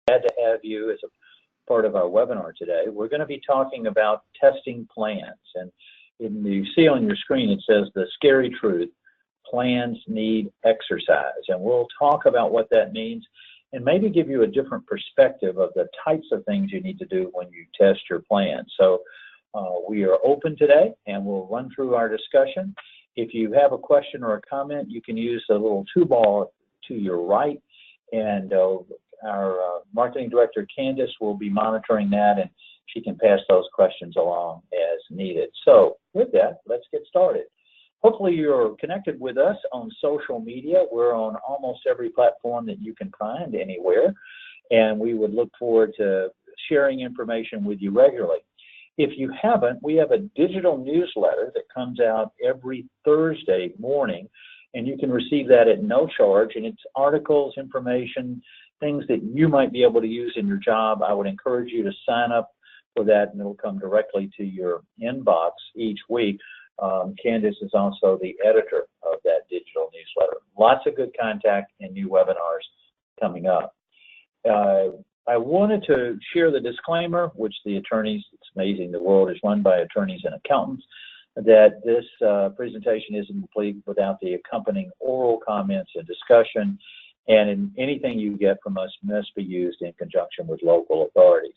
glad to have you as a part of our webinar today. We're going to be talking about testing plans. And you see on your screen, it says the scary truth, plans need exercise. And we'll talk about what that means and maybe give you a different perspective of the types of things you need to do when you test your plan. So we are open today and we'll run through our discussion. If you have a question or a comment, you can use the little toolbar to your right, and our marketing director, Candace, will be monitoring that, and she can pass those questions along as needed. So with that, let's get started. Hopefully you're connected with us on social media. We're on almost every platform that you can find anywhere, and we would look forward to sharing information with you regularly. If you haven't, we have a digital newsletter that comes out every Thursday morning, and you can receive that at no charge, and it's articles, information, things that you might be able to use in your job. I would encourage you to sign up for that, and it'll come directly to your inbox each week. Candace is also the editor of that digital newsletter. Lots of good contact and new webinars coming up. I wanted to share the disclaimer, which the attorneys, it's amazing, the world is run by attorneys and accountants, that this presentation isn't complete without the accompanying oral comments and discussion, and anything you get from us must be used in conjunction with local authorities.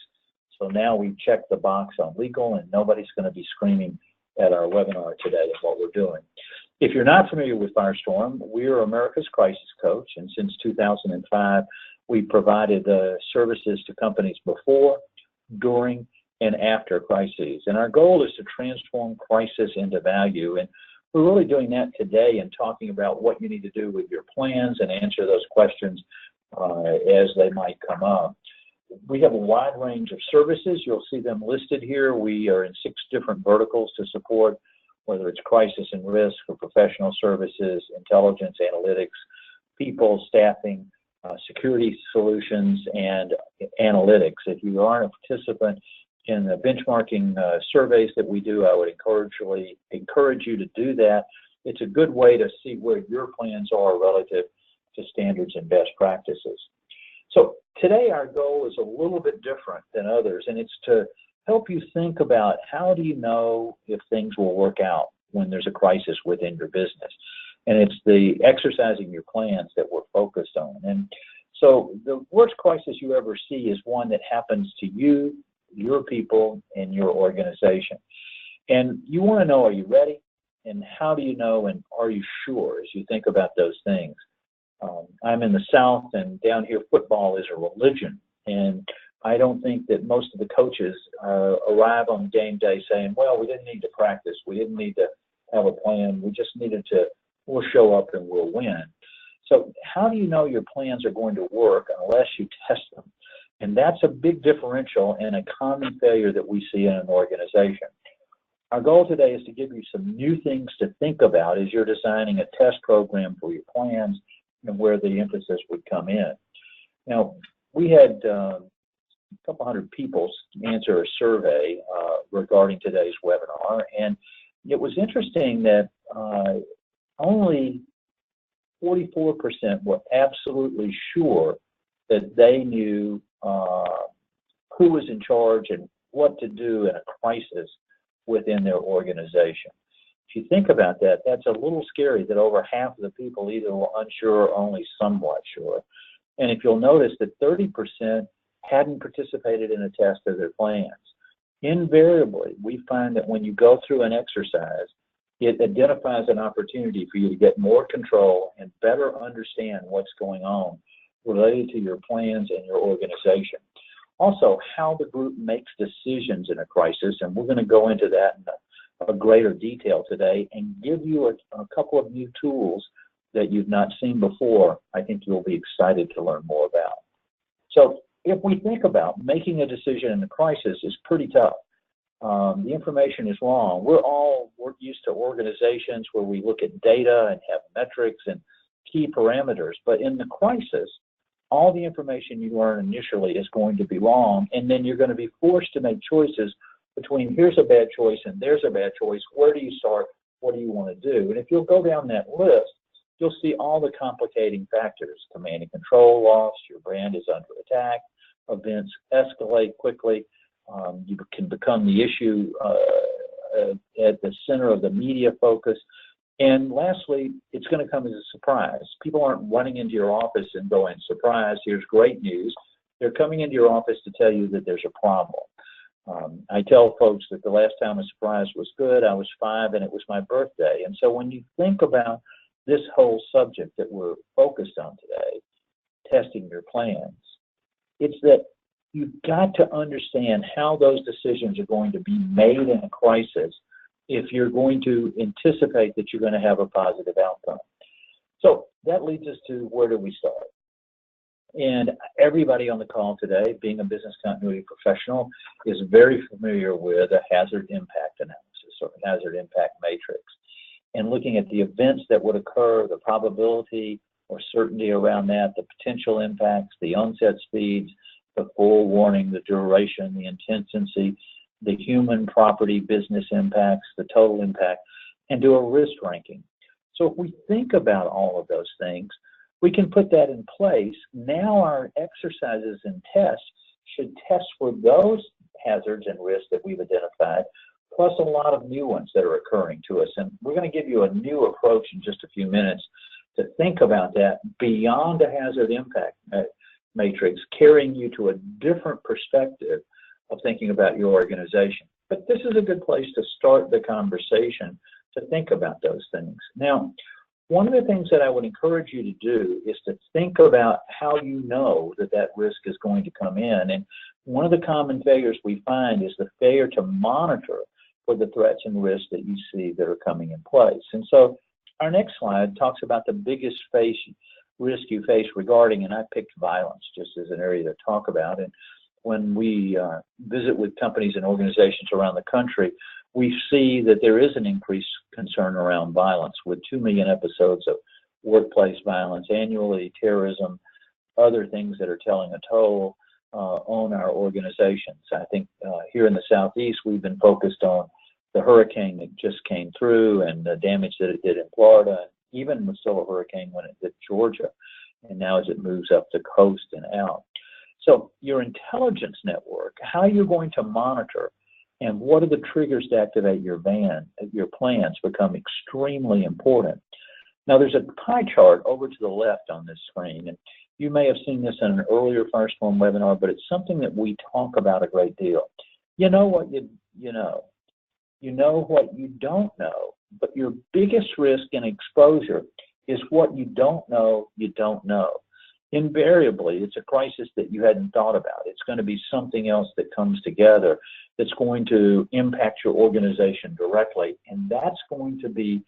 So now we've checked the box on legal, and nobody's going to be screaming at our webinar today of what we're doing. If you're not familiar with Firestorm, we're America's crisis coach, and since 2005, we provided services to companies before, during, and after crises. And our goal is to transform crisis into value. And we're really doing that today and talking about what you need to do with your plans and answer those questions as they might come up. We have a wide range of services. You'll see them listed here. We are in 6 different verticals to support, whether it's crisis and risk or professional services, intelligence, analytics, people, staffing, security solutions, and analytics. If you aren't a participant in the benchmarking surveys that we do, I would encourage you to do that. It's a good way to see where your plans are relative to standards and best practices. So today our goal is a little bit different than others, and it's to help you think about how do you know if things will work out when there's a crisis within your business. And it's the exercising your plans that we're focused on. And so the worst crisis you ever see is one that happens to you, your people, and your organization. And you want to know, are you ready? And how do you know, and are you sure as you think about those things? I'm in the South, and down here football is a religion. And I don't think that most of the coaches arrive on game day saying, well, we didn't need to practice. We didn't need to have a plan. We just needed to, we'll show up and we'll win. So how do you know your plans are going to work unless you test them? And that's a big differential and a common failure that we see in an organization. Our goal today is to give you some new things to think about as you're designing a test program for your plans and where the emphasis would come in. Now, we had a couple hundred people answer a survey regarding today's webinar, and it was interesting that only 44% were absolutely sure that they knew who was in charge and what to do in a crisis within their organization. If you think about that, that's a little scary that over half of the people either were unsure or only somewhat sure. And if you'll notice that 30% hadn't participated in a test of their plans. Invariably, we find that when you go through an exercise, it identifies an opportunity for you to get more control and better understand what's going on related to your plans and your organization. Also, how the group makes decisions in a crisis, and we're going to go into that in a greater detail today and give you a couple of new tools that you've not seen before. I think you'll be excited to learn more about. So if we think about making a decision in a crisis is pretty tough. The information is wrong. We're used to organizations where we look at data and have metrics and key parameters, but in the crisis, all the information you learn initially is going to be wrong, and then you're going to be forced to make choices between here's a bad choice and there's a bad choice. Where do you start? What do you want to do? And if you'll go down that list, you'll see all the complicating factors. Command and control loss, your brand is under attack, events escalate quickly. You can become the issue at the center of the media focus. And lastly, it's going to come as a surprise. People aren't running into your office and going, surprise, here's great news. They're coming into your office to tell you that there's a problem. I tell folks that the last time a surprise was good, I was 5 and it was my birthday. And so when you think about this whole subject that we're focused on today, testing your plans, it's that you've got to understand how those decisions are going to be made in a crisis if you're going to anticipate that you're going to have a positive outcome. So that leads us to, where do we start? And everybody on the call today, being a business continuity professional, is very familiar with a hazard impact analysis or hazard impact matrix. And looking at the events that would occur, the probability or certainty around that, the potential impacts, the onset speeds, the forewarning, the duration, the intensity, the human, property, business impacts, the total impact, and do a risk ranking. So if we think about all of those things, we can put that in place. Now our exercises and tests should test for those hazards and risks that we've identified, plus a lot of new ones that are occurring to us. And we're going to give you a new approach in just a few minutes to think about that beyond a hazard impact matrix, carrying you to a different perspective of thinking about your organization. But this is a good place to start the conversation to think about those things. Now, one of the things that I would encourage you to do is to think about how you know that that risk is going to come in. And one of the common failures we find is the failure to monitor for the threats and risks that you see that are coming in place. And so our next slide talks about the biggest risk you face regarding, and I picked violence just as an area to talk about. And when we visit with companies and organizations around the country, we see that there is an increased concern around violence, with 2 million episodes of workplace violence annually, terrorism, other things that are telling a toll on our organizations. I think here in the Southeast, we've been focused on the hurricane that just came through and the damage that it did in Florida, and even with still a hurricane when it hit Georgia, and now as it moves up the coast and out. So your intelligence network, how you're going to monitor and what are the triggers to activate your plans become extremely important. Now there's a pie chart over to the left on this screen, and you may have seen this in an earlier Firestorm webinar, but it's something that we talk about a great deal. You know what you know. You know what you don't know, but your biggest risk and exposure is what you don't know you don't know. Invariably, it's a crisis that you hadn't thought about. It's going to be something else that comes together that's going to impact your organization directly, and that's going to be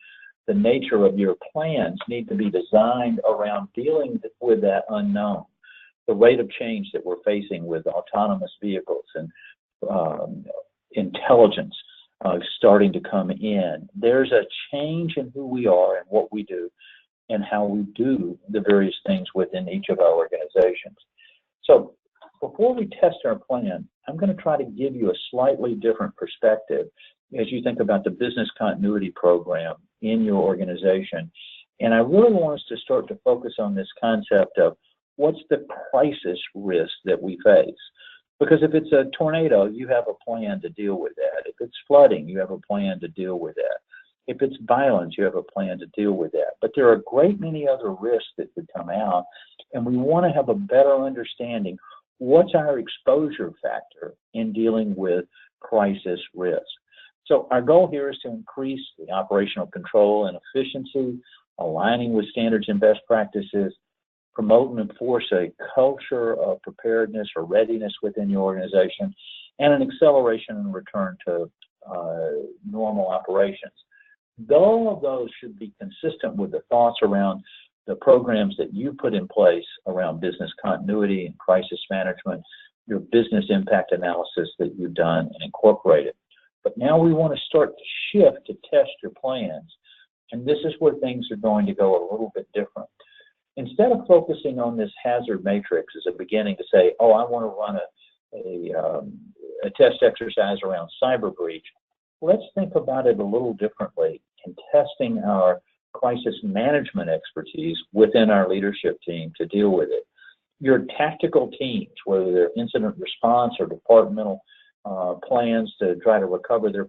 the nature of your plans need to be designed around dealing with that unknown, the rate of change that we're facing with autonomous vehicles and intelligence starting to come in. There's a change in who we are and what we do and how we do the various things within each of our organizations. So before we test our plan, I'm going to try to give you a slightly different perspective as you think about the business continuity program in your organization. And I really want us to start to focus on this concept of what's the crisis risk that we face. Because if it's a tornado, you have a plan to deal with that. If it's flooding, you have a plan to deal with that. If it's violence, you have a plan to deal with that. But there are a great many other risks that could come out, and we want to have a better understanding what's our exposure factor in dealing with crisis risk. So our goal here is to increase the operational control and efficiency, aligning with standards and best practices, promote and enforce a culture of preparedness or readiness within your organization, and an acceleration and return to normal operations. All of those should be consistent with the thoughts around the programs that you put in place around business continuity and crisis management, your business impact analysis that you've done and incorporated. But now we want to start to shift to test your plans. And this is where things are going to go a little bit different. Instead of focusing on this hazard matrix as a beginning to say, oh, I want to run a test exercise around cyber breach, let's think about it a little differently in testing our crisis management expertise within our leadership team to deal with it. Your tactical teams, whether they're incident response or departmental plans to try to recover their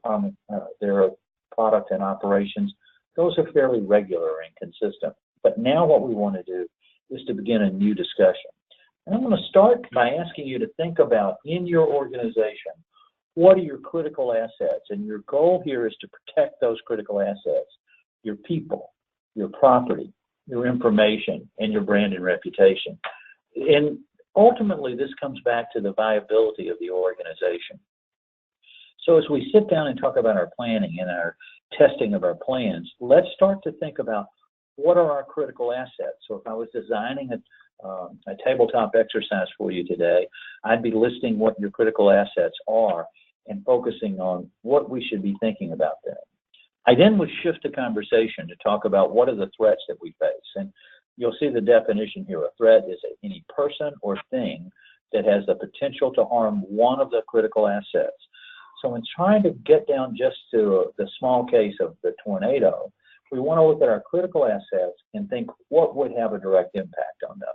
product and operations, those are fairly regular and consistent. But now what we want to do is to begin a new discussion. And I'm going to start by asking you to think about, in your organization, what are your critical assets? And your goal here is to protect those critical assets: your people, your property, your information, and your brand and reputation. And ultimately, this comes back to the viability of the organization. So as we sit down and talk about our planning and our testing of our plans, let's start to think about, what are our critical assets? So if I was designing a tabletop exercise for you today, I'd be listing what your critical assets are and focusing on what we should be thinking about them. I then would shift the conversation to talk about what are the threats that we face. And you'll see the definition here. A threat is any person or thing that has the potential to harm one of the critical assets. So in trying to get down just to the small case of the tornado, we want to look at our critical assets and think, what would have a direct impact on those?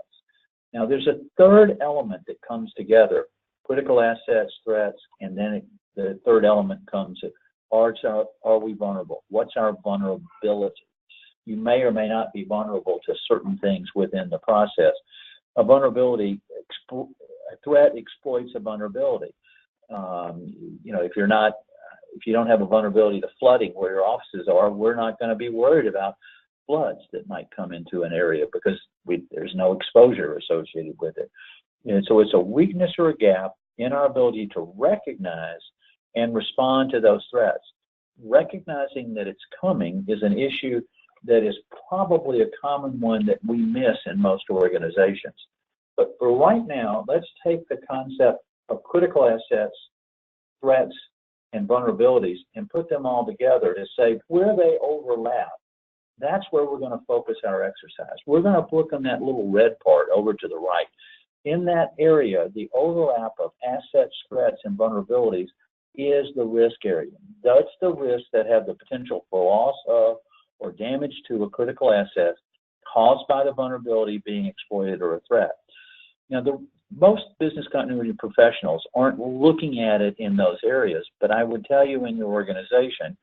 Now, there's a third element that comes together: critical assets, threats, and then the third element comes at, are we vulnerable? What's our vulnerability? You may or may not be vulnerable to certain things within the process. A threat exploits a vulnerability. If you don't have a vulnerability to flooding where your offices are, we're not going to be worried about floods that might come into an area because there's no exposure associated with it. And so it's a weakness or a gap in our ability to recognize and respond to those threats. Recognizing that it's coming is an issue that is probably a common one that we miss in most organizations. But for right now, let's take the concept of critical assets, threats, and vulnerabilities and put them all together to say where they overlap. That's where we're going to focus our exercise. We're going to look on that little red part over to the right. In that area, the overlap of assets, threats, and vulnerabilities is the risk area. That's the risks that have the potential for loss of or damage to a critical asset caused by the vulnerability being exploited or a threat. Now, most business continuity professionals aren't looking at it in those areas, but I would tell you, in your organization,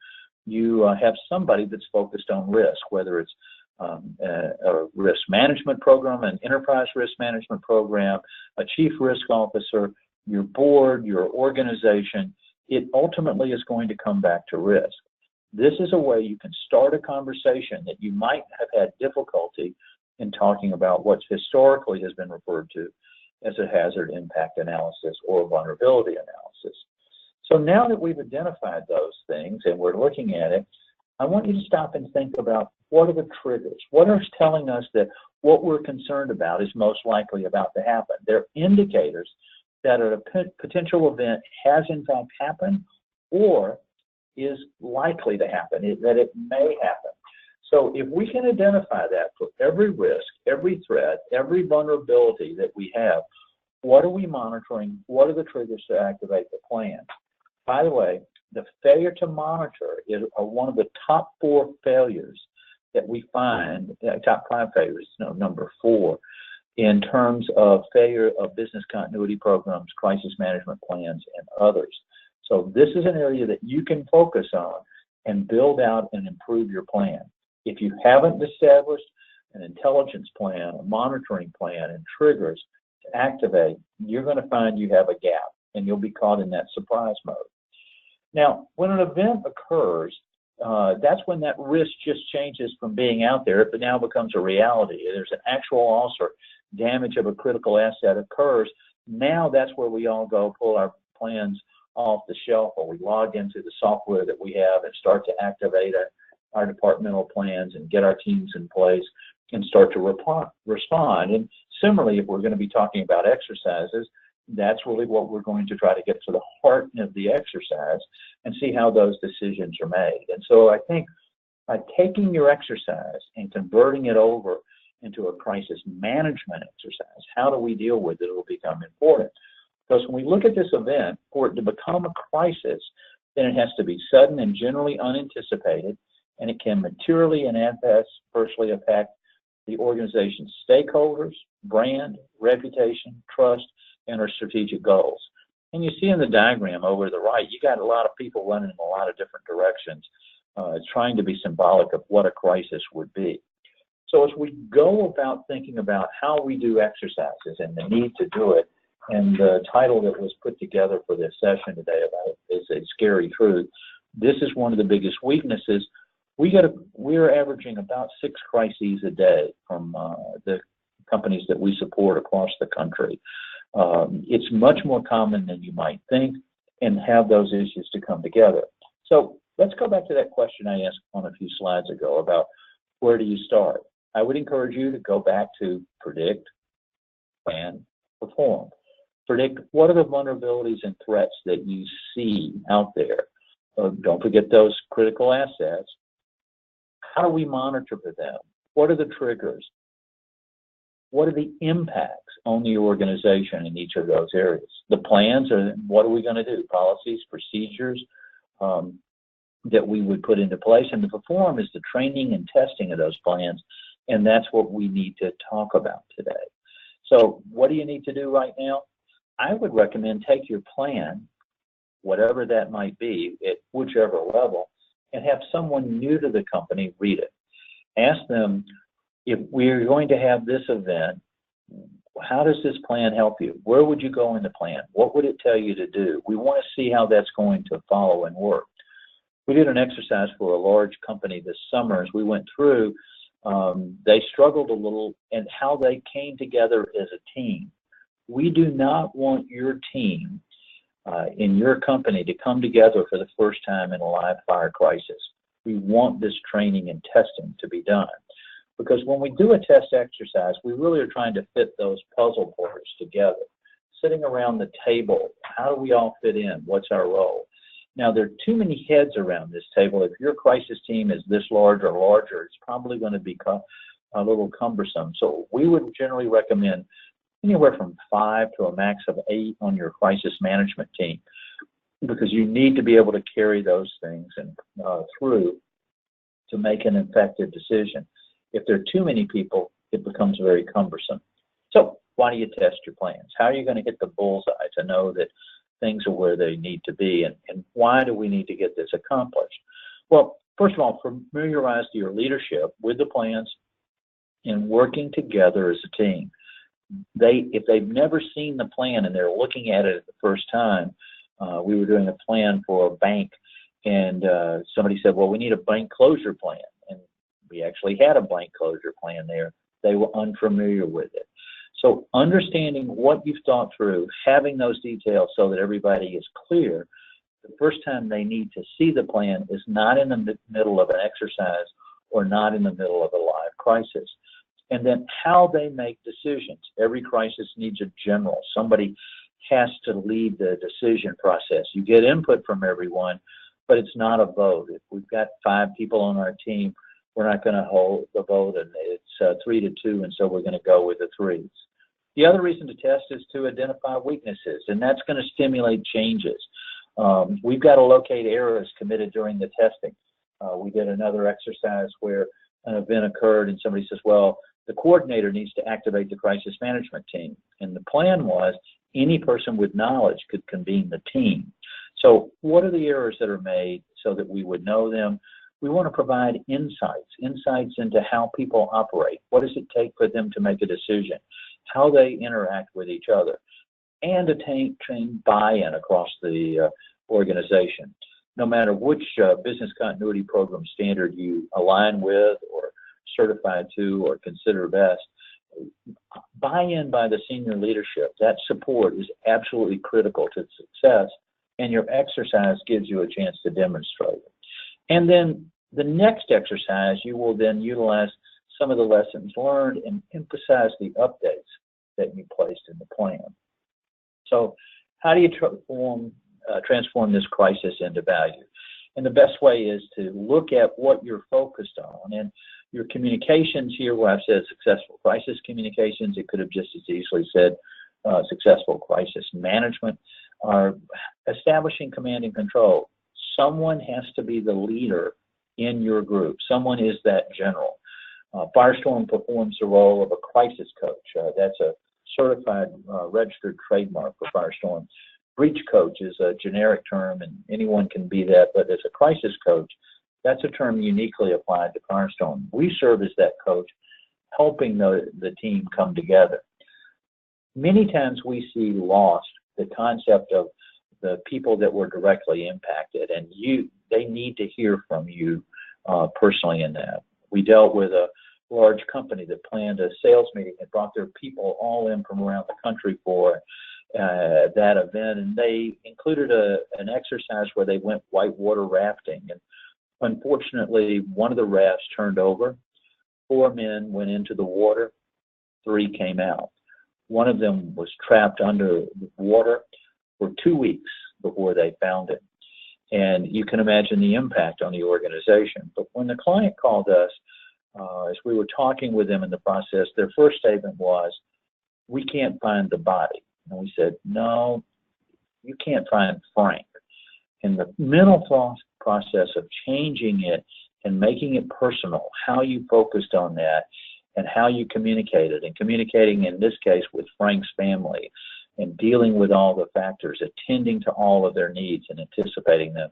you have somebody that's focused on risk, whether it's a risk management program, an enterprise risk management program, a chief risk officer, your board, your organization. It ultimately is going to come back to risk. This is a way you can start a conversation that you might have had difficulty in talking about what historically has been referred to as a hazard impact analysis or vulnerability analysis. So now that we've identified those things and we're looking at it, I want you to stop and think about, what are the triggers? What are telling us that what we're concerned about is most likely about to happen? They're indicators that a potential event has in fact happened or is likely to happen, that it may happen. So if we can identify that for every risk, every threat, every vulnerability that we have, what are we monitoring? What are the triggers to activate the plan? By the way, the failure to monitor is one of the top 4 failures that we find, top 5 failures, number 4, in terms of failure of business continuity programs, crisis management plans, and others. So this is an area that you can focus on and build out and improve your plan. If you haven't established an intelligence plan, a monitoring plan, and triggers to activate, you're going to find you have a gap, and you'll be caught in that surprise mode. Now, when an event occurs, that's when that risk just changes from being out there. It now becomes a reality. There's an actual loss or damage of a critical asset occurs. Now that's where we all go pull our plans off the shelf, or we log into the software that we have and start to activate our departmental plans and get our teams in place and start to respond. And similarly, if we're going to be talking about exercises, that's really what we're going to try to get to the heart of the exercise and see how those decisions are made. And so I think by taking your exercise and converting it over into a crisis management exercise, how do we deal with it, will become important. Because when we look at this event, for it to become a crisis, then it has to be sudden and generally unanticipated, and it can materially and adversely affect the organization's stakeholders, brand, reputation, trust, and our strategic goals. And you see in the diagram over to the right, you got a lot of people running in a lot of different directions. It's trying to be symbolic of what a crisis would be. So as we go about thinking about how we do exercises and the need to do it, and the title that was put together for this session today about it is a scary truth, this is one of the biggest weaknesses. We're averaging about 6 crises a day from the companies that we support across the country. It's much more common than you might think, and have those issues to come together. So let's go back to that question I asked on a few slides ago about where do you start? I would encourage you to go back to predict, plan, perform. Predict what are the vulnerabilities and threats that you see out there. Don't forget those critical assets. How do we monitor for them? What are the triggers? What are the impacts on the organization in each of those areas? The plans are, what are we going to do? Policies, procedures that we would put into place. And the perform is the training and testing of those plans. And that's what we need to talk about today. So what do you need to do right now? I would recommend take your plan, whatever that might be, at whichever level, and have someone new to the company read it. Ask them, if we're going to have this event, how does this plan help you? Where would you go in the plan? What would it tell you to do? We want to see how that's going to follow and work. We did an exercise for a large company this summer as we went through. They struggled a little in how they came together as a team. We do not want your team in your company to come together for the first time in a live fire crisis. We want this training and testing to be done. Because when we do a test exercise, we really are trying to fit those puzzle parts together. Sitting around the table, how do we all fit in? What's our role? Now, there are too many heads around this table. If your crisis team is this large or larger, it's probably going to become a little cumbersome. So we would generally recommend anywhere from 5 to a max of 8 on your crisis management team, because you need to be able to carry those things and through to make an effective decision. If there are too many people, it becomes very cumbersome. So why do you test your plans? How are you going to hit the bullseye to know that things are where they need to be? And why do we need to get this accomplished? Well, first of all, familiarize your leadership with the plans and working together as a team. If they've never seen the plan and they're looking at it the first time, we were doing a plan for a bank, and somebody said, well, we need a bank closure plan. And we actually had a bank closure plan there. They were unfamiliar with it. So understanding what you've thought through, having those details so that everybody is clear, the first time they need to see the plan is not in the middle of an exercise or not in the middle of a live crisis. And then how they make decisions. Every crisis needs a general. Somebody has to lead the decision process. You get input from everyone, but it's not a vote. If we've got 5 people on our team, we're not going to hold the vote, and it's 3-2, and so we're going to go with the 3s. The other reason to test is to identify weaknesses, and that's going to stimulate changes. We've got to locate errors committed during the testing. We did another exercise where an event occurred, and somebody says, well, the coordinator needs to activate the crisis management team. And the plan was any person with knowledge could convene the team. So what are the errors that are made so that we would know them? We want to provide insights into how people operate. What does it take for them to make a decision? How they interact with each other, and attain buy-in across the organization. No matter which business continuity program standard you align with or certified to or consider best, buy-in by the senior leadership, that support is absolutely critical to success, and your exercise gives you a chance to demonstrate it. And then the next exercise, you will then utilize some of the lessons learned and emphasize the updates that you placed in the plan. So how do you transform this crisis into value? And the best way is to look at what you're focused on. And your communications here, where I've said successful crisis communications, it could have just as easily said successful crisis management, are establishing command and control. Someone has to be the leader in your group. Someone is that general. Firestorm performs the role of a crisis coach. That's a certified registered trademark for Firestorm. Breach coach is a generic term, and anyone can be that, but as a crisis coach, that's a term uniquely applied to Firestorm. We serve as that coach, helping the team come together. Many times we see lost the concept of the people that were directly impacted, and they need to hear from you personally in that. We dealt with a large company that planned a sales meeting and brought their people all in from around the country for that event, and they included an exercise where they went whitewater rafting. And unfortunately, one of the rafts turned over. 4 men went into the water, 3 came out. One of them was trapped under the water for 2 weeks before they found him. And you can imagine the impact on the organization. But when the client called us, as we were talking with them in the process, their first statement was, "We can't find the body." And we said, "No, you can't find Frank." And the mental process of changing it and making it personal, how you focused on that and how you communicated, and communicating in this case with Frank's family and dealing with all the factors, attending to all of their needs and anticipating them.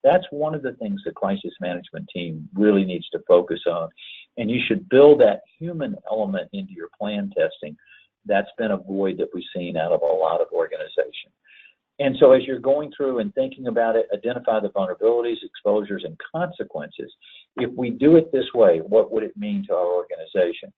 That's one of the things the crisis management team really needs to focus on. And you should build that human element into your plan testing. That's been a void that we've seen out of a lot of organizations. And so as you're going through and thinking about it, identify the vulnerabilities, exposures, and consequences. If we do it this way, what would it mean to our organization?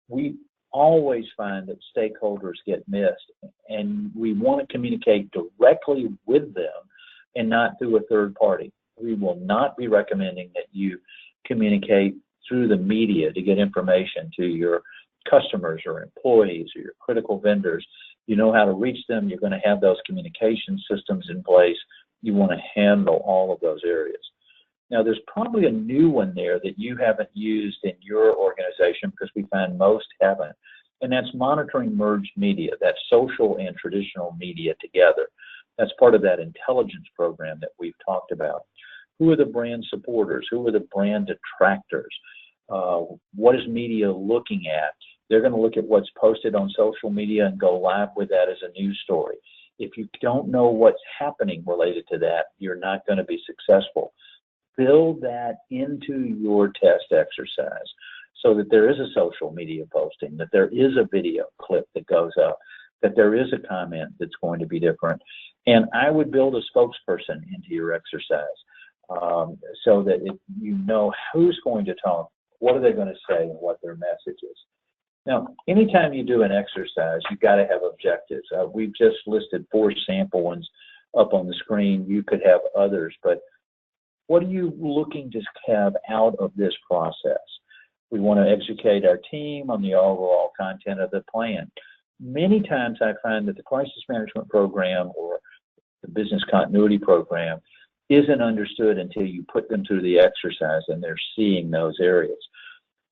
We always find that stakeholders get missed, and we want to communicate directly with them and not through a third party. We will not be recommending that you communicate through the media to get information to your customers or employees or your critical vendors. You know how to reach them. You're going to have those communication systems in place. You want to handle all of those areas. Now, there's probably a new one there that you haven't used in your organization, because we find most haven't, and that's monitoring merged media. That's social and traditional media together. That's part of that intelligence program that we've talked about. Who are the brand supporters? Who are the brand detractors? What is media looking at? They're going to look at what's posted on social media and go live with that as a news story. If you don't know what's happening related to that, you're not going to be successful. Build that into your test exercise so that there is a social media posting, that there is a video clip that goes up, that there is a comment that's going to be different. And I would build a spokesperson into your exercise so that you know who's going to talk, what are they going to say, and what their message is. Now, anytime you do an exercise, you've got to have objectives. We've just listed 4 sample ones up on the screen. You could have others, but what are you looking to have out of this process? We want to educate our team on the overall content of the plan. Many times I find that the crisis management program or the business continuity program isn't understood until you put them through the exercise and they're seeing those areas.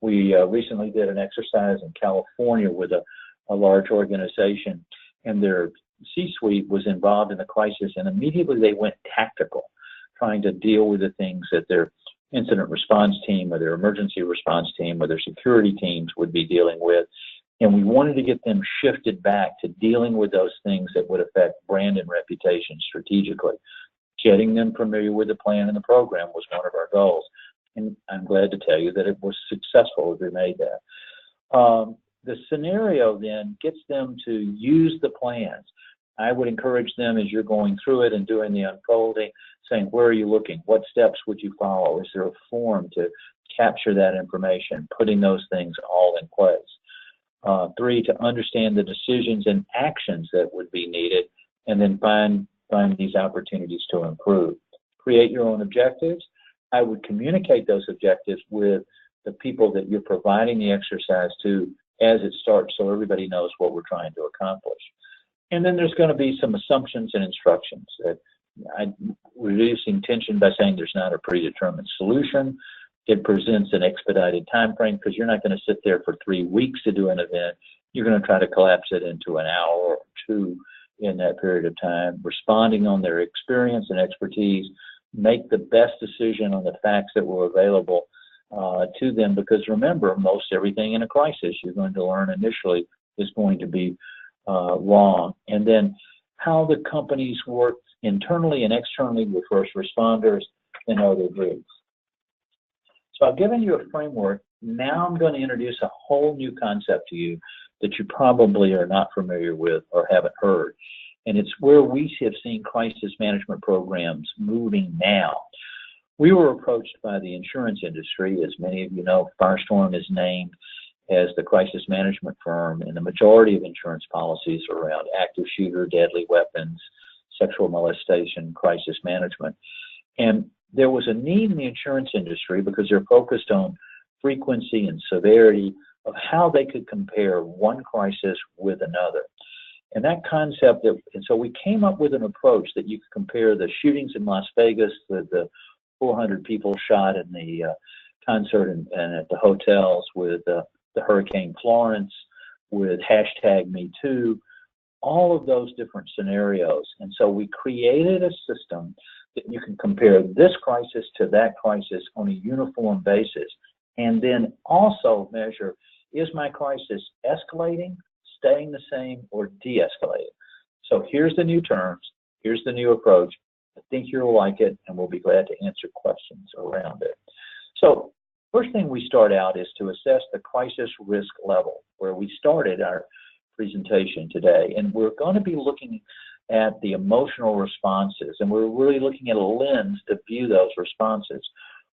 We recently did an exercise in California with a large organization, and their C-suite was involved in the crisis, and immediately they went tactical, trying to deal with the things that their incident response team or their emergency response team or their security teams would be dealing with. And we wanted to get them shifted back to dealing with those things that would affect brand and reputation strategically. Getting them familiar with the plan and the program was one of our goals. And I'm glad to tell you that it was successful as we made that. The scenario then gets them to use the plans. I would encourage them as you're going through it and doing the unfolding, saying, where are you looking? What steps would you follow? Is there a form to capture that information? Putting those things all in place. 3, to understand the decisions and actions that would be needed, and then find these opportunities to improve. Create your own objectives. I would communicate those objectives with the people that you're providing the exercise to as it starts, so everybody knows what we're trying to accomplish. And then there's going to be some assumptions and instructions. Reducing tension by saying there's not a predetermined solution. It presents an expedited time frame, because you're not going to sit there for 3 weeks to do an event. You're going to try to collapse it into an hour or 2 in that period of time, responding on their experience and expertise. Make the best decision on the facts that were available to them, because remember, most everything in a crisis you're going to learn initially is going to be wrong. And then how the companies work internally and externally with first responders and other groups. So I've given you a framework. Now I'm going to introduce a whole new concept to you that you probably are not familiar with or haven't heard. And it's where we have seen crisis management programs moving now. We were approached by the insurance industry. As many of you know, Firestorm is named as the crisis management firm, and the majority of insurance policies are around active shooter, deadly weapons, sexual molestation, crisis management. And there was a need in the insurance industry because they're focused on frequency and severity of how they could compare one crisis with another. And that concept, and so we came up with an approach that you could compare the shootings in Las Vegas, the 400 people shot in the concert and at the hotels, with the Hurricane Florence, with #MeToo, all of those different scenarios. And so we created a system that you can compare this crisis to that crisis on a uniform basis, and then also measure, is my crisis escalating, staying the same, or de-escalating? So here's the new terms, here's the new approach. I think you'll like it, and we'll be glad to answer questions around it. So first thing we start out is to assess the crisis risk level, where we started our presentation today. And we're going to be looking at the emotional responses, and we're really looking at a lens to view those responses.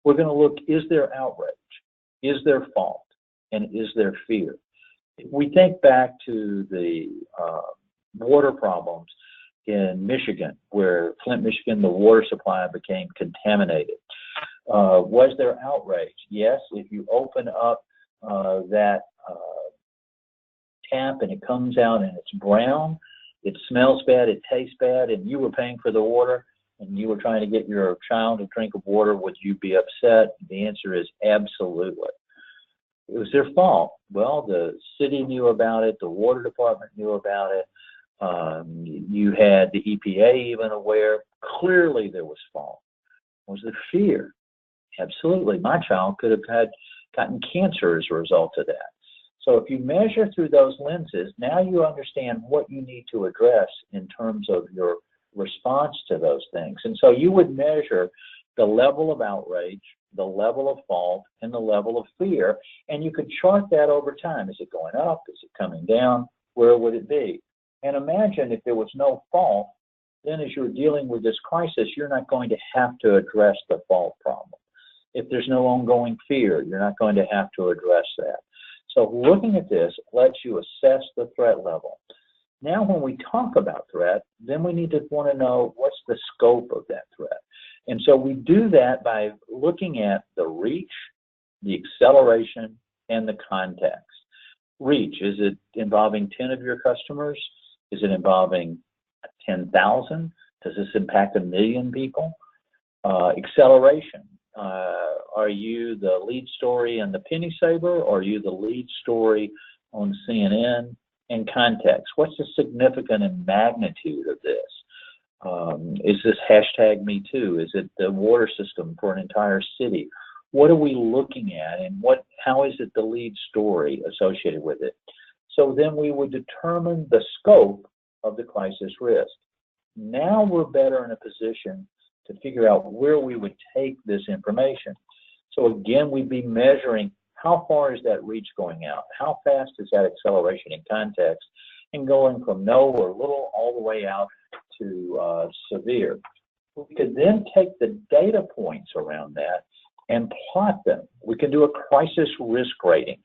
We're going to look, is there outrage? Is there fault? And is there fear? If we think back to the water problems in Michigan, where Flint, Michigan, the water supply became contaminated, was there outrage? Yes. If you open up that tap and it comes out and it's brown, it smells bad, it tastes bad, and you were paying for the water and you were trying to get your child a drink of water, would you be upset? The answer is absolutely. It was their fault. Well, the city knew about it, the water department knew about it, you had the EPA even aware. Clearly there was fault. Was there fear? Absolutely. My child could have gotten cancer as a result of that. So if you measure through those lenses, now you understand what you need to address in terms of your response to those things. And so you would measure the level of outrage, the level of fault, and the level of fear, and you could chart that over time. Is it going up? Is it coming down? Where would it be? And imagine if there was no fault, then as you're dealing with this crisis, you're not going to have to address the fault problem. If there's no ongoing fear, you're not going to have to address that. So looking at this lets you assess the threat level. Now when we talk about threat, then we need to want to know what's the scope of that threat. And so we do that by looking at the reach, the acceleration, and the context. Reach, is it involving 10 of your customers? Is it involving 10,000? Does this impact 1 million people? Acceleration, are you the lead story in the Penny Saver, or are you the lead story on CNN? And context, what's the significance and magnitude of this? Is this #MeToo? Is it the water system for an entire city? What are we looking at, and how is it the lead story associated with it? So then we would determine the scope of the crisis risk. Now we're better in a position to figure out where we would take this information. So again, we'd be measuring how far is that reach going out? How fast is that acceleration in context? And going from no or little all the way out to severe. We could then take the data points around that and plot them. We can do a crisis risk rating.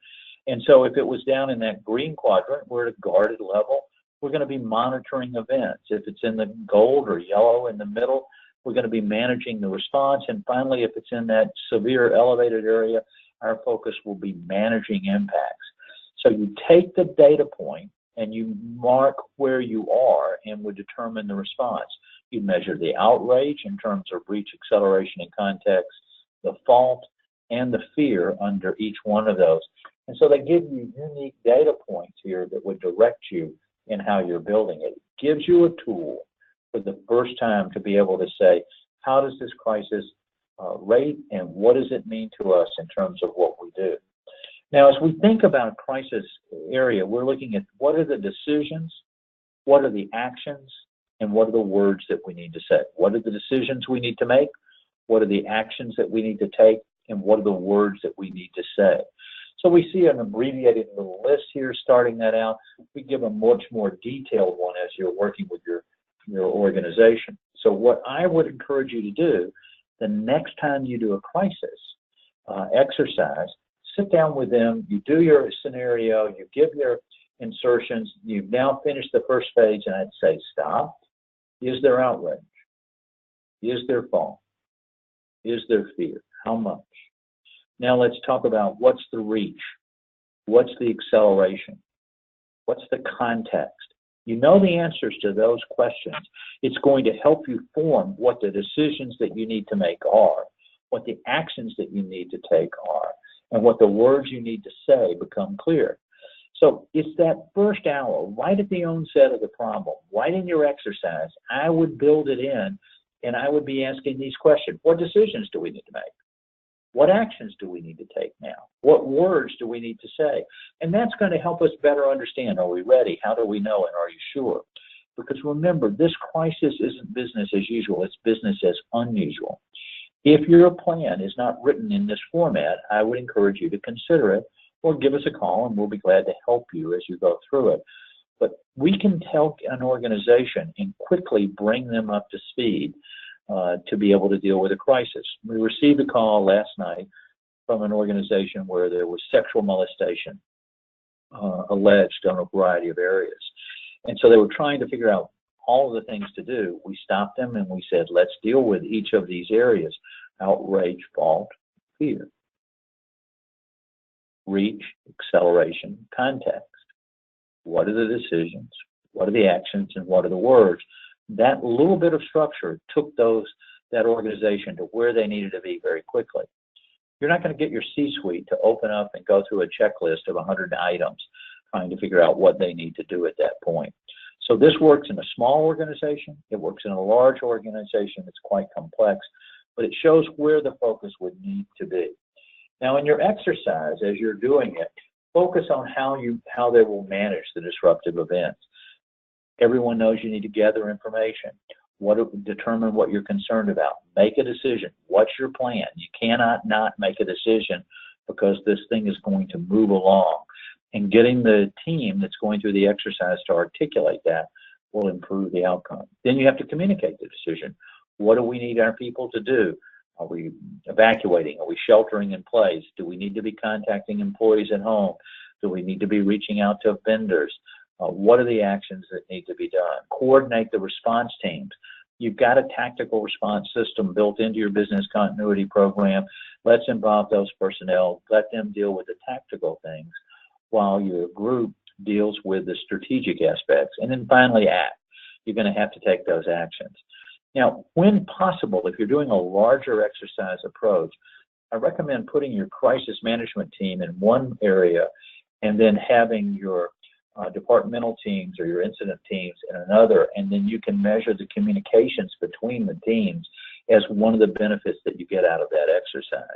And so if it was down in that green quadrant, we're at a guarded level, we're going to be monitoring events. If it's in the gold or yellow in the middle, we're going to be managing the response. And finally, if it's in that severe elevated area, our focus will be managing impacts. So you take the data point and you mark where you are and would determine the response. You measure the outrage in terms of reach, acceleration, and context, the fault, and the fear under each one of those. And so they give you unique data points here that would direct you in how you're building it. It gives you a tool for the first time to be able to say, how does this crisis rate, and what does it mean to us in terms of what we do? Now, as we think about a crisis area, we're looking at what are the decisions, what are the actions, and what are the words that we need to say. What are the decisions we need to make? What are the actions that we need to take? And what are the words that we need to say? So we see an abbreviated little list here starting that out. We give a much more detailed one as you're working with your organization. So what I would encourage you to do the next time you do a crisis exercise, sit down with them, you do your scenario, you give your insertions, you've now finished the first page, and I'd say stop. Is there outrage? Is there fall? Is there fear? How much? Now let's talk about what's the reach? What's the acceleration? What's the context? You know the answers to those questions. It's going to help you form what the decisions that you need to make are, what the actions that you need to take are, and what the words you need to say become clear. So it's that first hour, right at the onset of the problem, right in your exercise, I would build it in, and I would be asking these questions. What decisions do we need to make? What actions do we need to take now? What words do we need to say? And that's going to help us better understand, are we ready? How do we know? And are you sure? Because remember, this crisis isn't business as usual. It's business as unusual. If your plan is not written in this format, I would encourage you to consider it or give us a call, and we'll be glad to help you as you go through it. But we can tell an organization and quickly bring them up to speed to be able to deal with a crisis. We received a call last night from an organization where there was sexual molestation alleged on a variety of areas. And so they were trying to figure out all of the things to do. We stopped them and we said, let's deal with each of these areas: outrage, fault, fear, reach, acceleration, context. What are the decisions? What are the actions? And what are the words? That little bit of structure took that organization to where they needed to be very quickly. You're not going to get your C-suite to open up and go through a checklist of 100 items trying to figure out what they need to do at that point. So this works in a small organization. It works in a large organization that's quite complex, but it shows where the focus would need to be. Now, in your exercise, as you're doing it, focus on how they will manage the disruptive events. Everyone knows you need to gather information. Determine what you're concerned about. Make a decision. What's your plan? You cannot not make a decision because this thing is going to move along. And getting the team that's going through the exercise to articulate that will improve the outcome. Then you have to communicate the decision. What do we need our people to do? Are we evacuating? Are we sheltering in place? Do we need to be contacting employees at home? Do we need to be reaching out to vendors? What are the actions that need to be done? Coordinate the response teams. You've got a tactical response system built into your business continuity program. Let's involve those personnel. Let them deal with the tactical things while your group deals with the strategic aspects. And then finally, act. You're going to have to take those actions. Now, when possible, if you're doing a larger exercise approach, I recommend putting your crisis management team in one area and then having your departmental teams or your incident teams in another, and then you can measure the communications between the teams as one of the benefits that you get out of that exercise.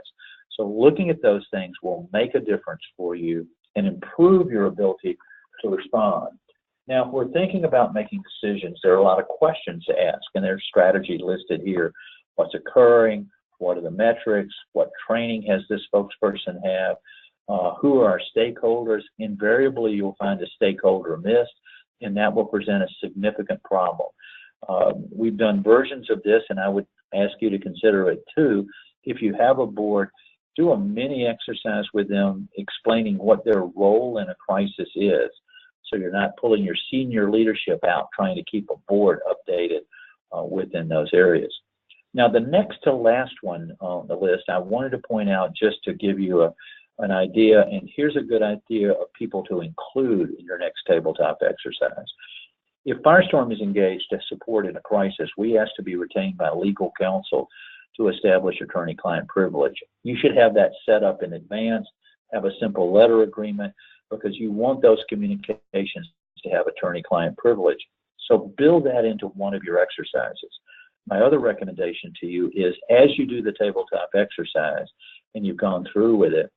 So looking at those things will make a difference for you and improve your ability to respond. Now, if we're thinking about making decisions, there are a lot of questions to ask, and there's strategy listed here. What's occurring? What are the metrics? What training has this spokesperson have? Who are our stakeholders? Invariably, you'll find a stakeholder missed, and that will present a significant problem. We've done versions of this, and I would ask you to consider it too. If you have a board, do a mini exercise with them explaining what their role in a crisis is, so you're not pulling your senior leadership out trying to keep a board updated within those areas. Now, the next to last one on the list, I wanted to point out just to give you an idea, and here's a good idea of people to include in your next tabletop exercise. If Firestorm is engaged to support in a crisis, we ask to be retained by legal counsel to establish attorney-client privilege. You should have that set up in advance, have a simple letter agreement, because you want those communications to have attorney-client privilege. So build that into one of your exercises. my other recommendation to you is, as you do the tabletop exercise and you've gone through with it,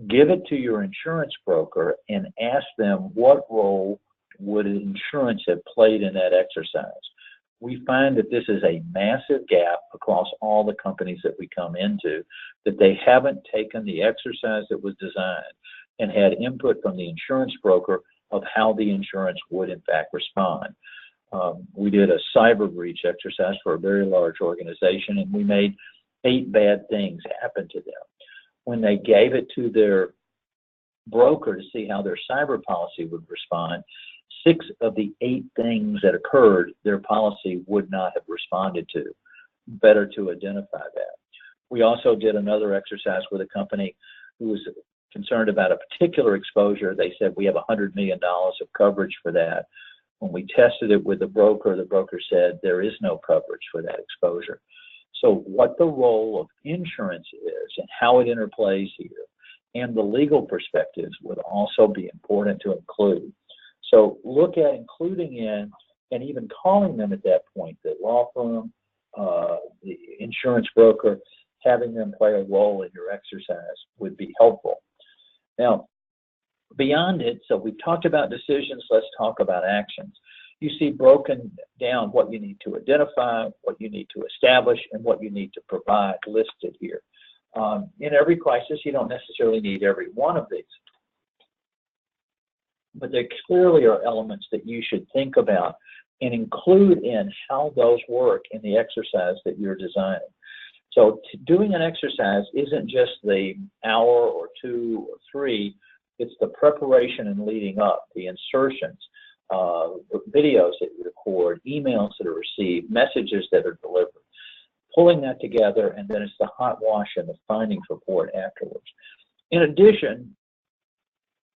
give it to your insurance broker and ask them what role would insurance have played in that exercise. We find that this is a massive gap across all the companies that we come into, that they haven't taken the exercise that was designed and had input from the insurance broker of how the insurance would in fact respond. We did a cyber breach exercise for a very large organization, and we made 8 bad things happen to them. When they gave it to their broker to see how their cyber policy would respond, 6 of the 8 things that occurred, their policy would not have responded to. Better to identify that. We also did another exercise with a company who was concerned about a particular exposure. They said, we have $100 million of coverage for that. When we tested it with the broker said there is no coverage for that exposure. So what the role of insurance is and how it interplays here, and the legal perspectives would also be important to include. So look at including in and even calling them at that point, the law firm, the insurance broker, having them play a role in your exercise would be helpful. Now, beyond it, so we've talked about decisions, let's talk about actions. You see broken down what you need to identify, what you need to establish, and what you need to provide listed here. In every crisis, you don't necessarily need every one of these, but there clearly are elements that you should think about and include in how those work in the exercise that you're designing. So doing an exercise isn't just the hour or 2 or 3, it's the preparation and leading up, the insertions, videos that you record, emails that are received, messages that are delivered, pulling that together, and then it's the hot wash and the findings report afterwards. In addition,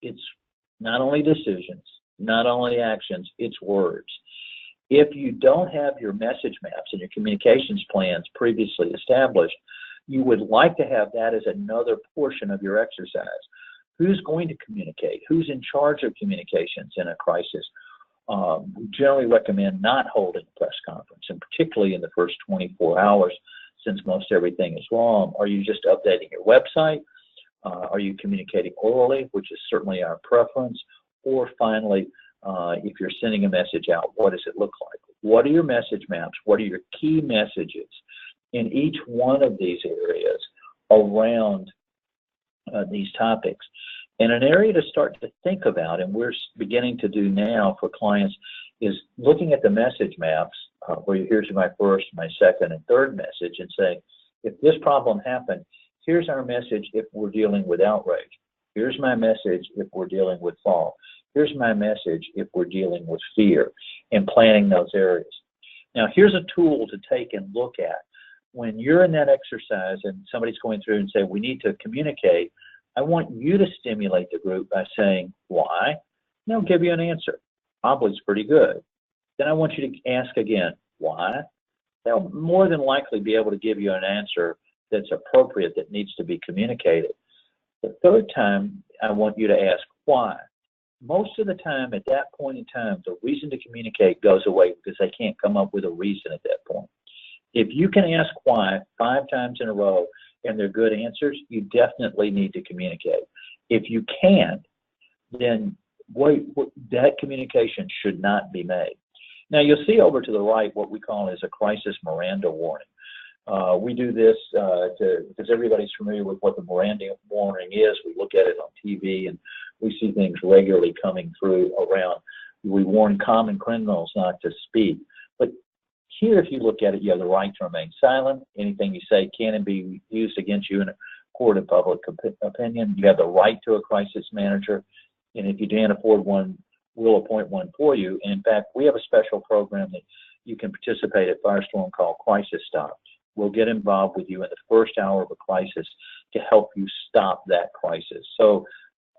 it's not only decisions, not only actions, it's words. If you don't have your message maps and your communications plans previously established, you would like to have that as another portion of your exercise. Who's going to communicate? Who's in charge of communications in a crisis? We generally recommend not holding a press conference, and particularly in the first 24 hours, since most everything is wrong. Are you just updating your website? Are you communicating orally, which is certainly our preference? Or finally, if you're sending a message out, what does it look like? What are your message maps? What are your key messages in each one of these areas around these topics? And an area to start to think about, and we're beginning to do now for clients, is looking at the message maps, where here's my first, my second, and third message, and saying, if this problem happened, here's our message if we're dealing with outrage. Here's my message if we're dealing with fall. Here's my message if we're dealing with fear, and planning those areas. Now, here's a tool to take and look at. When you're in that exercise and somebody's going through and say, we need to communicate, I want you to stimulate the group by saying, why? And they'll give you an answer. Probably it's pretty good. Then I want you to ask again, why? They'll more than likely be able to give you an answer that's appropriate, that needs to be communicated. The third time, I want you to ask, why? Most of the time, at that point in time, the reason to communicate goes away because they can't come up with a reason at that point. If you can ask why 5 times in a row and they're good answers, you definitely need to communicate. If you can't, then that communication should not be made. Now, you'll see over to the right what we call as a crisis Miranda warning. We do this because everybody's familiar with what the Miranda warning is. We look at it on TV and we see things regularly coming through around. We warn common criminals not to speak. But here, if you look at it, you have the right to remain silent. Anything you say can be used against you in a court of public opinion. You have the right to a crisis manager. And if you can't afford one, we'll appoint one for you. And in fact, we have a special program that you can participate at Firestorm called Crisis Stop. We'll get involved with you in the first hour of a crisis to help you stop that crisis. So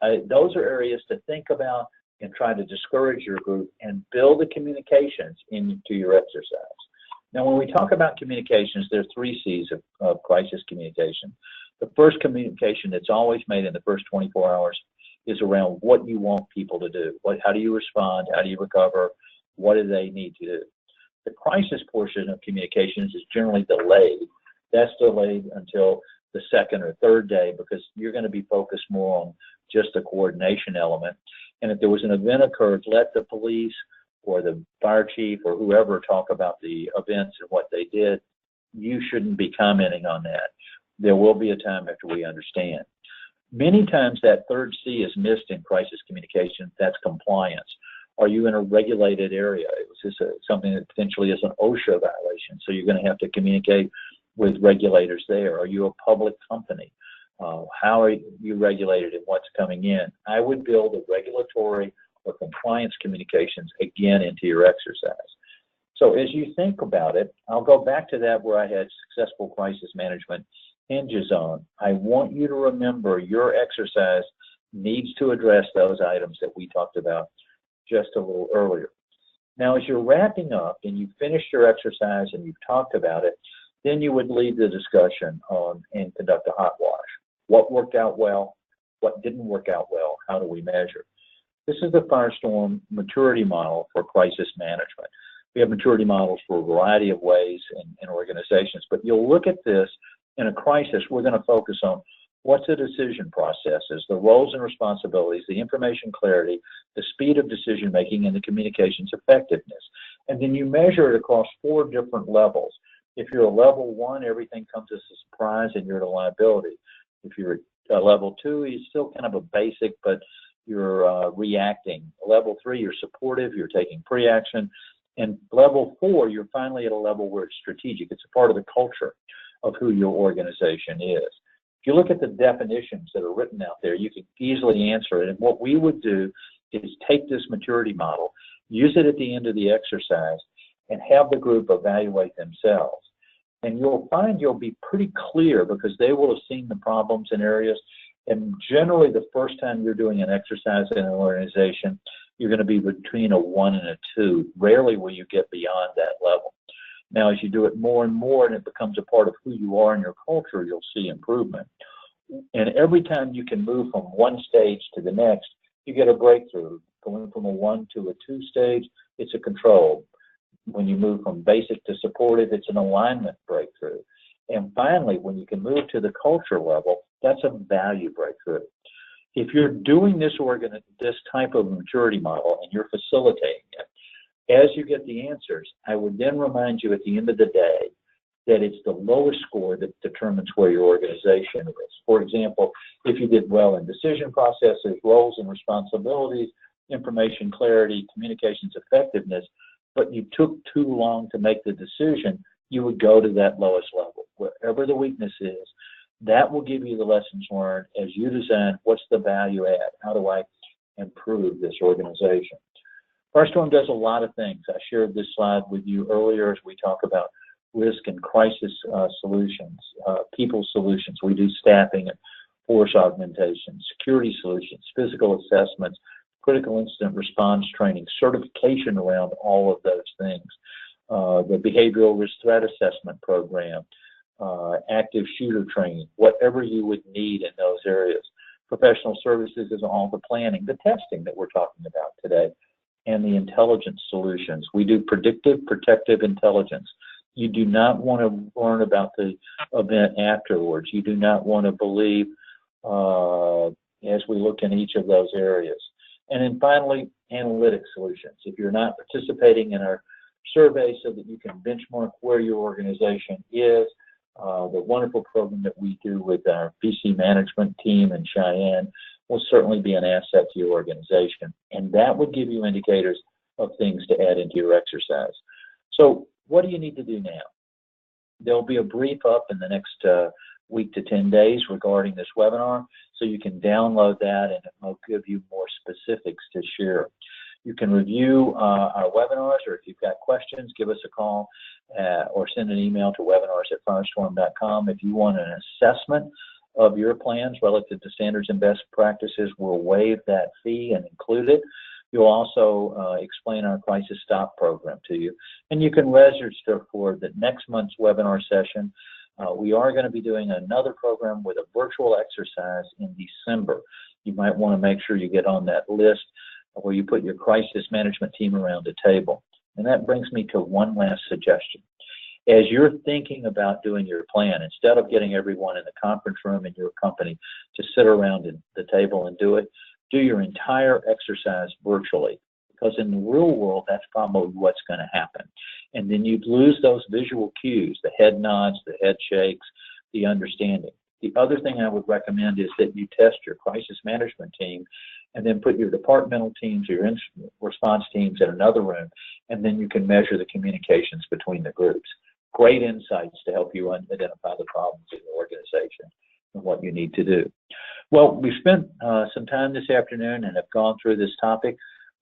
those are areas to think about and try to discourage your group and build the communications into your exercise. Now, when we talk about communications, there are 3 C's of crisis communication. The first communication that's always made in the first 24 hours is around what you want people to do. How do you respond? How do you recover? What do they need to do? The crisis portion of communications is generally delayed. That's delayed until the second or third day because you're going to be focused more on just the coordination element. And if there was an event occurred, let the police or the fire chief or whoever talk about the events and what they did. You shouldn't be commenting on that. There will be a time after we understand. Many times that third C is missed in crisis communication. That's compliance. Are you in a regulated area? Is this something that potentially is an OSHA violation? So you're going to have to communicate with regulators there. Are you a public company? How are you regulated and what's coming in? I would build a regulatory or compliance communications again into your exercise. So as you think about it, I'll go back to that where I had successful crisis management hinges on. I want you to remember your exercise needs to address those items that we talked about just a little earlier. Now, as you're wrapping up and you've finished your exercise and you've talked about it, then you would lead the discussion on and conduct a hot wash. What worked out well? What didn't work out well? How do we measure? This is the Firestorm maturity model for crisis management. We have maturity models for a variety of ways in organizations, but you'll look at this in a crisis. We're going to focus on what's the decision processes, the roles and responsibilities, the information clarity, the speed of decision making, and the communications effectiveness. And then you measure it across 4 different levels. If you're a level 1, everything comes as a surprise and you're at a liability. If you're a level 2, you're still kind of a basic, but you're reacting. Level 3, you're supportive, you're taking pre-action. And level 4, you're finally at a level where it's strategic. It's a part of the culture of who your organization is. If you look at the definitions that are written out there, you can easily answer it. And what we would do is take this maturity model, use it at the end of the exercise, and have the group evaluate themselves. And you'll find you'll be pretty clear because they will have seen the problems in areas. And generally, the first time you're doing an exercise in an organization, you're going to be between a 1 and a 2. Rarely will you get beyond that level. Now, as you do it more and more and it becomes a part of who you are and your culture, you'll see improvement. And every time you can move from one stage to the next, you get a breakthrough. Going from a 1 to a 2 stage, it's a control. When you move from basic to supportive, it's an alignment breakthrough. And finally, when you can move to the culture level, that's a value breakthrough. If you're doing this type of maturity model and you're facilitating it, as you get the answers, I would then remind you at the end of the day that it's the lowest score that determines where your organization is. For example, if you did well in decision processes, roles and responsibilities, information clarity, communications effectiveness, but you took too long to make the decision, you would go to that lowest level. Wherever the weakness is, that will give you the lessons learned as you design what's the value add. How do I improve this organization? Firestorm does a lot of things. I shared this slide with you earlier as we talk about risk and crisis solutions, people solutions. We do staffing and force augmentation, security solutions, physical assessments, critical incident response training, certification around all of those things, the behavioral risk threat assessment program, active shooter training, whatever you would need in those areas. Professional services is all the planning, the testing that we're talking about today, and the intelligence solutions. We do predictive, protective intelligence. You do not want to learn about the event afterwards. You do not want to believe as we look in each of those areas. And then finally, analytic solutions. If you're not participating in our survey so that you can benchmark where your organization is, the wonderful program that we do with our BC management team in Cheyenne will certainly be an asset to your organization. And that would give you indicators of things to add into your exercise. So what do you need to do now? There'll be a brief up in the next week to 10 days regarding this webinar, so you can download that and it'll give you more specifics to share. You can review our webinars, or if you've got questions, give us a call or send an email to webinars@firestorm.com. If you want an assessment of your plans relative to standards and best practices, we'll waive that fee and include it. You'll also explain our Crisis Stop program to you. And you can register for the next month's webinar session. We are going to be doing another program with a virtual exercise in December. You might want to make sure you get on that list where you put your crisis management team around a table. And that brings me to one last suggestion. As you're thinking about doing your plan, instead of getting everyone in the conference room in your company to sit around the table and do it, do your entire exercise virtually. Because in the real world, that's probably what's going to happen. And then you lose those visual cues, the head nods, the head shakes, the understanding. The other thing I would recommend is that you test your crisis management team and then put your departmental teams, your response teams in another room, and then you can measure the communications between the groups. Great insights to help you identify the problems in your organization and what you need to do. Well, we spent some time this afternoon and have gone through this topic.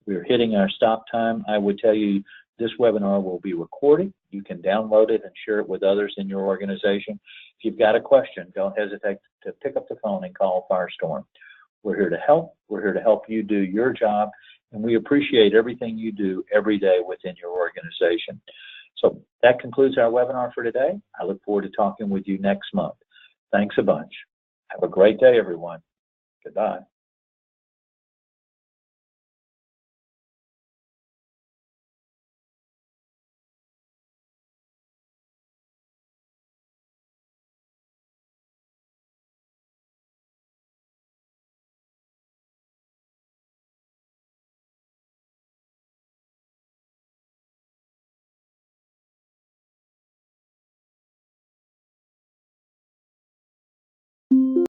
We're hitting our stop time. I would tell you this webinar will be recorded. You can download it and share it with others in your organization. If you've got a question, don't hesitate to pick up the phone and call Firestorm. We're here to help. We're here to help you do your job, and we appreciate everything you do every day within your organization. So that concludes our webinar for today. I look forward to talking with you next month. Thanks a bunch. Have a great day, everyone. Goodbye.